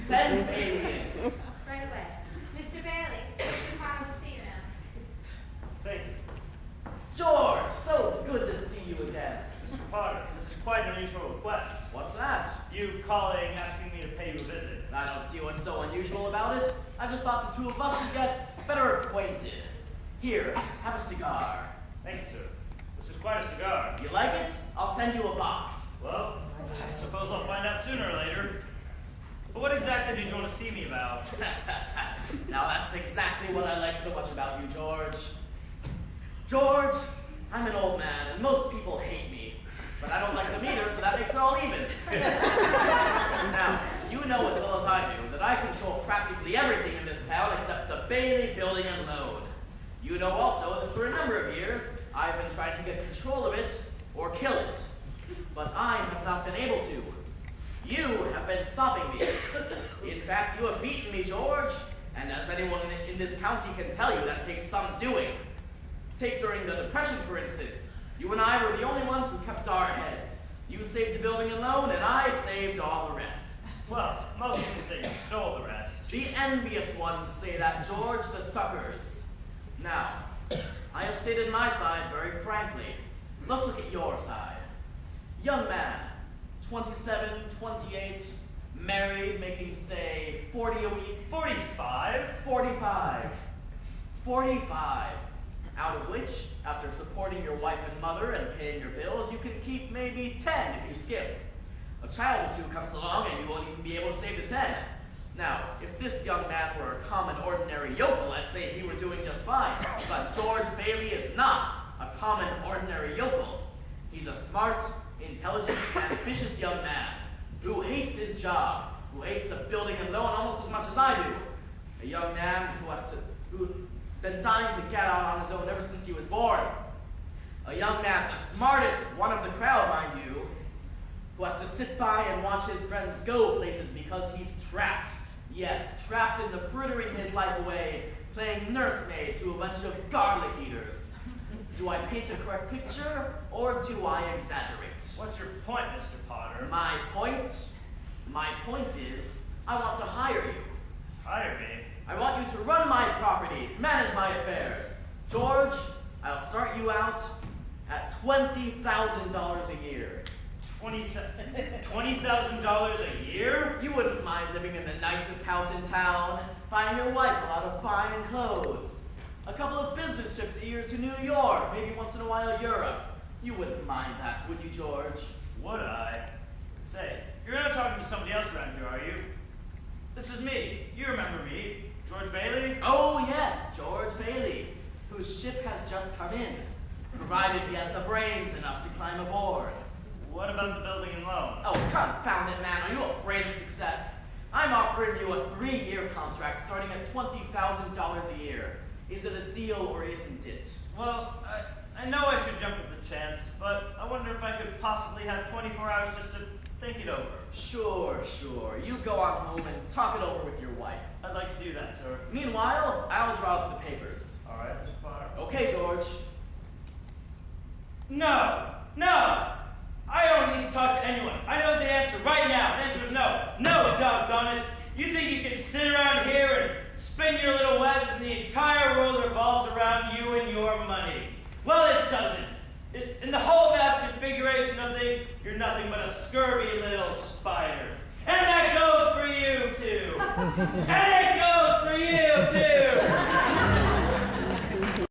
Send Bailey in. Right away. Mr. Bailey, Mr. Potter will see you now. Thank you. George, so good to see you again. Mr. Potter, this is quite an unusual request. What's that? You calling, asking me to pay you a visit. I don't see what's so unusual about it. I just thought the two of us would get better acquainted. Here, have a cigar. Thank you, sir. This is quite a cigar. You like it? I'll send you a box. Well, I suppose I'll find out sooner or later. But what exactly did you want to see me about? Now that's exactly what I like so much about you, George. George, I'm an old man, and most people hate me. But I don't like them either, so that makes it all even. Now, you know as well as I do that I control practically everything in this town except the Bailey building and load. You know also that for a number of years, I've been trying to get control of it or kill it. But I have not been able to. You have been stopping me. In fact, you have beaten me, George. And as anyone in this county can tell you, that takes some doing. Take during the Depression, for instance. You and I were the only ones who kept our heads. You saved the building alone, and I saved all the rest. Well, most people say you stole the rest. The envious ones say that, George, the suckers. Now, I have stated my side very frankly. Let's look at your side. Young man, 27, 28, married, making, say, 40 a week. 45? 45. 45. Out of which, after supporting your wife and mother and paying your bills, you can keep maybe 10 if you skip. A child or two comes along and you won't even be able to save the 10. Now, if this young man were a common, ordinary yokel, I'd say he were doing just fine. But George Bailey is not a common, ordinary yokel. He's a smart, intelligent, ambitious young man who hates his job, who hates the building and loan almost as much as I do. A young man who's been dying to get out on his own ever since he was born. A young man, the smartest one of the crowd, mind you, who has to sit by and watch his friends go places because he's trapped. Yes, trapped into frittering his life away, playing nursemaid to a bunch of garlic eaters. Do I paint a correct picture, or do I exaggerate? What's your point, Mr. Potter? My point? My point is, I want to hire you. Hire me? I want you to run my properties, manage my affairs. George, I'll start you out at $20,000 a year. $20,000 a year? You wouldn't mind living in the nicest house in town, buying your wife a lot of fine clothes, a couple of business trips a year to New York, maybe once in a while Europe. You wouldn't mind that, would you, George? Would I? Say, you're not talking to somebody else around here, are you? This is me. You remember me. George Bailey? Oh, yes, George Bailey, whose ship has just come in, provided he has the brains enough to climb aboard. What about the building and loan? Oh, confound it, man. Are you afraid of success? I'm offering you a 3-year contract starting at $20,000 a year. Is it a deal or isn't it? Well, I know I should jump at the chance, but I wonder if I could possibly have 24 hours just to think it over. Sure. You go on home and talk it over with your wife. I'd like to do that, sir. Meanwhile, I'll draw up the papers. All right, Mr. Potter. Okay, George. No! I don't need to talk to anyone. I know the answer right now. The answer is no. No, doggone it. You think you can sit around here and spin your little webs and the entire world revolves around you and your money? Well, it doesn't. In the whole vast configuration of things, you're nothing but a scurvy little spider. And that goes for you, too. And it goes for you, too.